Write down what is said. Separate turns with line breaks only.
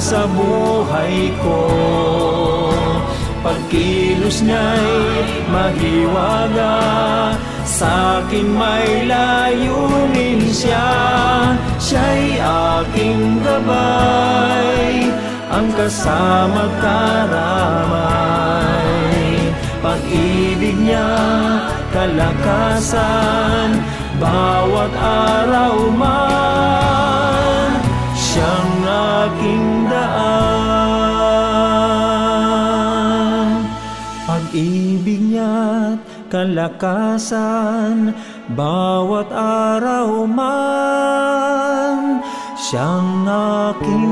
sa buhay ko. Pagkilos niya'y mahiwaga, sa'kin may layunin siya. Siya'y aking gabay, ang kasama't karamay. Pag-ibig niya, kalakasan, bawat araw man, siyang aking daan. Pag-ibig niya't kalakasan, bawat araw man, siyang aking